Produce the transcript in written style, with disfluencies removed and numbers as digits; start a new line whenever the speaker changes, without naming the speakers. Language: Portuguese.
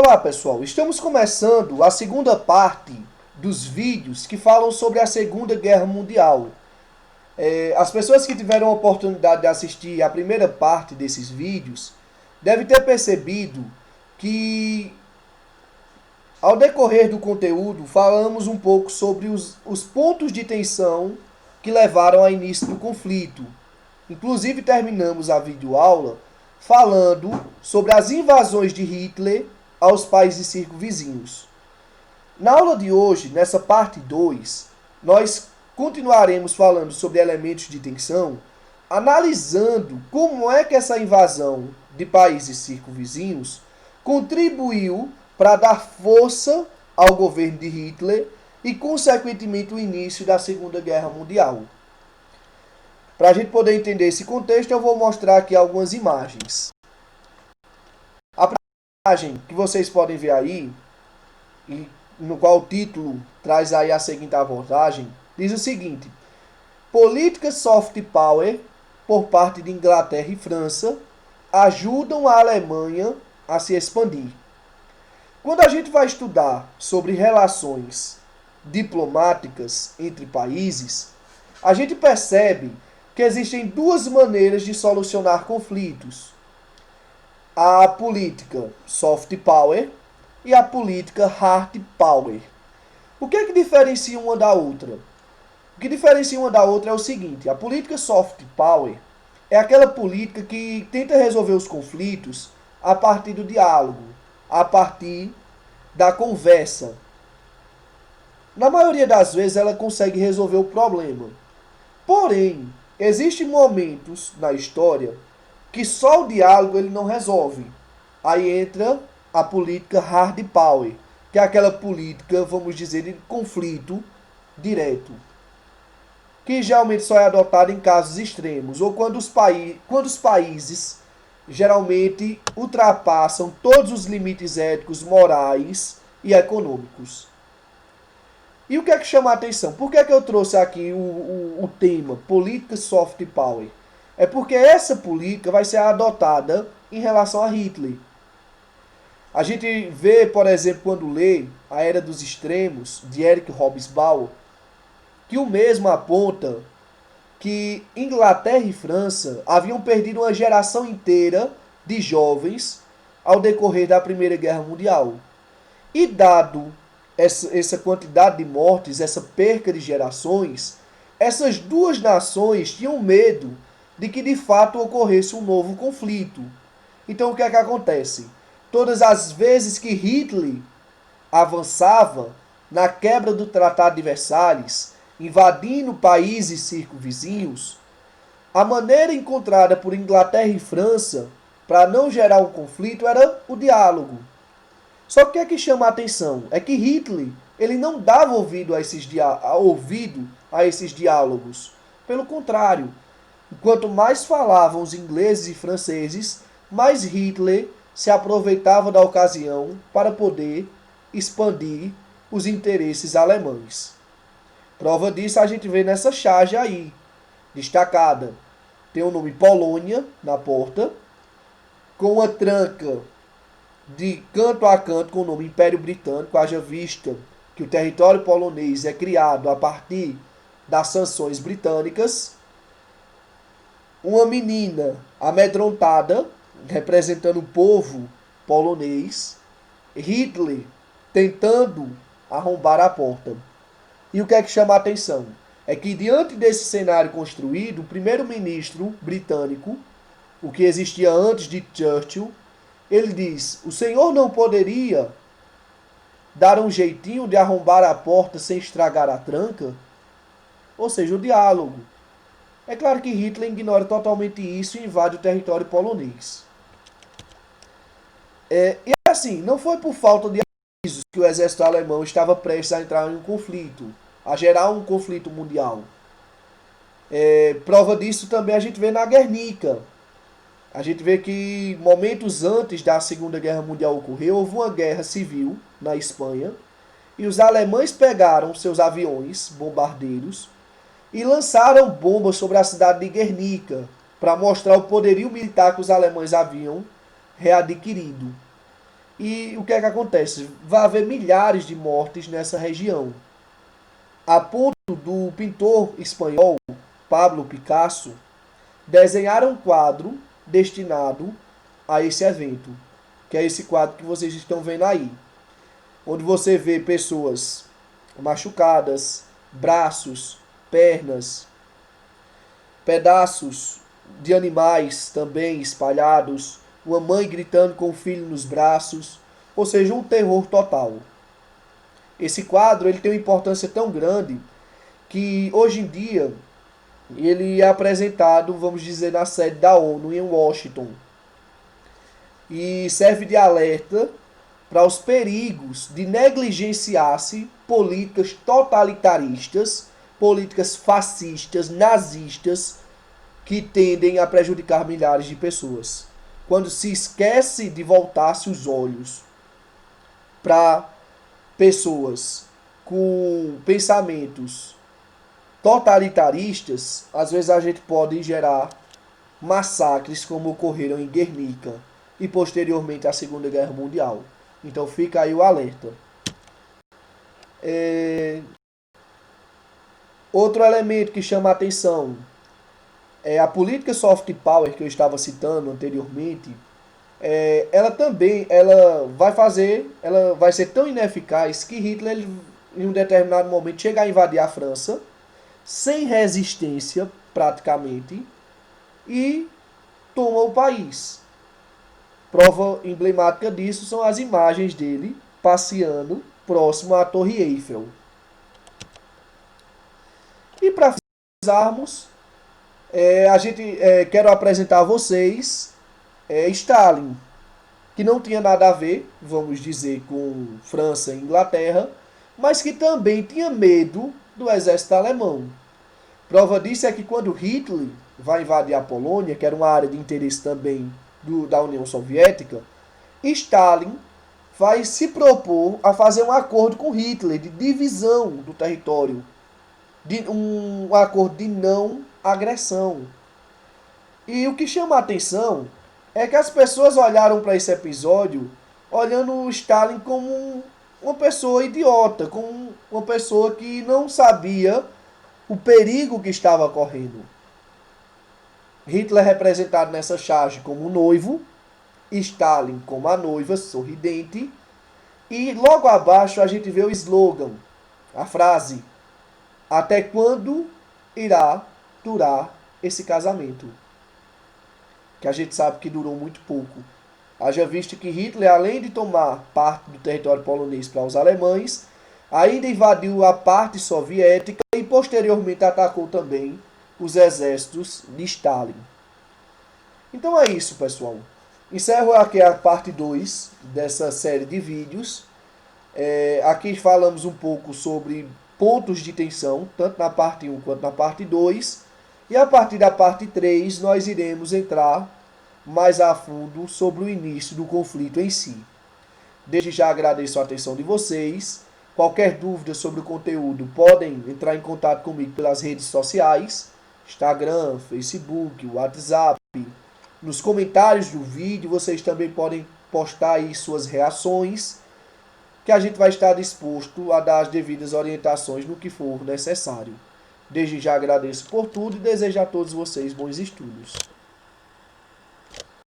Olá pessoal, estamos começando a segunda parte dos vídeos que falam sobre a Segunda Guerra Mundial. As pessoas que tiveram a oportunidade de assistir a primeira parte desses vídeos devem ter percebido que ao decorrer do conteúdo falamos um pouco sobre os pontos de tensão que levaram ao início do conflito. Inclusive terminamos a videoaula falando sobre as invasões de Hitler aos países circunvizinhos. Na aula de hoje, nessa parte 2, nós continuaremos falando sobre elementos de tensão, analisando como é que essa invasão de países circunvizinhos contribuiu para dar força ao governo de Hitler e, consequentemente, o início da Segunda Guerra Mundial. Para a gente poder entender esse contexto, eu vou mostrar aqui algumas imagens. A primeira imagem que vocês podem ver aí, no qual o título traz aí a seguinte abordagem, diz o seguinte: políticas soft power por parte de Inglaterra e França ajudam a Alemanha a se expandir. Quando a gente vai estudar sobre relações diplomáticas entre países, a gente percebe que existem duas maneiras de solucionar conflitos: a política soft power e a política hard power. O que é que diferencia uma da outra? O que diferencia uma da outra é o seguinte: a política soft power é aquela política que tenta resolver os conflitos a partir do diálogo, a partir da conversa. Na maioria das vezes ela consegue resolver o problema. Porém, existem momentos na história que só o diálogo ele não resolve. Aí entra a política hard power, que é aquela política, vamos dizer, de conflito direto, que geralmente só é adotada em casos extremos, ou quando os países geralmente ultrapassam todos os limites éticos, morais e econômicos. E o que é que chama a atenção? Por que é que eu trouxe aqui o tema política soft power? É porque essa política vai ser adotada em relação a Hitler. A gente vê, por exemplo, quando lê A Era dos Extremos, de Eric Hobsbawm, que o mesmo aponta que Inglaterra e França haviam perdido uma geração inteira de jovens ao decorrer da Primeira Guerra Mundial. E dado essa quantidade de mortes, essa perca de gerações, essas duas nações tinham medo de que de fato ocorresse um novo conflito. Então o que é que acontece? Todas as vezes que Hitler avançava na quebra do Tratado de Versalhes, invadindo países circunvizinhos, a maneira encontrada por Inglaterra e França para não gerar um conflito era o diálogo. Só que o que é que chama a atenção? É que Hitler ele não dava ouvido a esses diálogos. Pelo contrário, quanto mais falavam os ingleses e franceses, mais Hitler se aproveitava da ocasião para poder expandir os interesses alemães. Prova disso a gente vê nessa charge aí, destacada. Tem o nome Polônia na porta, com uma tranca de canto a canto com o nome Império Britânico, haja vista que o território polonês é criado a partir das sanções britânicas. Uma menina amedrontada, representando o povo polonês, Hitler tentando arrombar a porta. E o que é que chama a atenção? É que diante desse cenário construído, o primeiro-ministro britânico, o que existia antes de Churchill, ele diz: o senhor não poderia dar um jeitinho de arrombar a porta sem estragar a tranca? Ou seja, o diálogo. É claro que Hitler ignora totalmente isso e invade o território polonês. E assim, não foi por falta de avisos que o exército alemão estava prestes a entrar em um conflito, a gerar um conflito mundial. Prova disso também a gente vê na Guernica. A gente vê que momentos antes da Segunda Guerra Mundial ocorrer, houve uma guerra civil na Espanha e os alemães pegaram seus aviões bombardeiros e lançaram bombas sobre a cidade de Guernica para mostrar o poderio militar que os alemães haviam readquirido. E o que é que acontece? Vai haver milhares de mortes nessa região. A ponto do pintor espanhol Pablo Picasso desenhar um quadro destinado a esse evento, que é esse quadro que vocês estão vendo aí, onde você vê pessoas machucadas, braços, pernas, pedaços de animais também espalhados, uma mãe gritando com o filho nos braços, ou seja, um terror total. Esse quadro ele tem uma importância tão grande que hoje em dia ele é apresentado, vamos dizer, na sede da ONU em Washington e serve de alerta para os perigos de negligenciar-se políticas totalitaristas, políticas fascistas, nazistas, que tendem a prejudicar milhares de pessoas. Quando se esquece de voltar-se os olhos para pessoas com pensamentos totalitaristas, às vezes a gente pode gerar massacres como ocorreram em Guernica e posteriormente à Segunda Guerra Mundial. Então fica aí o alerta. Outro elemento que chama a atenção é a política soft power que eu estava citando anteriormente. Ela vai ser tão ineficaz que Hitler, em um determinado momento, chega a invadir a França sem resistência praticamente e toma o país. Prova emblemática disso são as imagens dele passeando próximo à Torre Eiffel. E para finalizarmos, quero apresentar a vocês Stalin, que não tinha nada a ver, vamos dizer, com França e Inglaterra, mas que também tinha medo do exército alemão. Prova disso é que quando Hitler vai invadir a Polônia, que era uma área de interesse também da União Soviética, Stalin vai se propor a fazer um acordo com Hitler de divisão do território, um acordo de não agressão. E o que chama a atenção é que as pessoas olharam para esse episódio olhando o Stalin como uma pessoa idiota, como uma pessoa que não sabia o perigo que estava correndo. Hitler é representado nessa charge como o noivo, Stalin como a noiva sorridente, e logo abaixo a gente vê o slogan, a frase: até quando irá durar esse casamento? Que a gente sabe que durou muito pouco. Haja visto que Hitler, além de tomar parte do território polonês para os alemães, ainda invadiu a parte soviética e posteriormente atacou também os exércitos de Stalin. Então é isso, pessoal. Encerro aqui a parte 2 dessa série de vídeos. Aqui falamos um pouco sobre pontos de tensão, tanto na parte 1 quanto na parte 2. E a partir da parte 3 nós iremos entrar mais a fundo sobre o início do conflito em si. Desde já agradeço a atenção de vocês. Qualquer dúvida sobre o conteúdo, podem entrar em contato comigo pelas redes sociais, Instagram, Facebook, WhatsApp. Nos comentários do vídeo vocês também podem postar aí suas reações, que a gente vai estar disposto a dar as devidas orientações no que for necessário. Desde já agradeço por tudo e desejo a todos vocês bons estudos.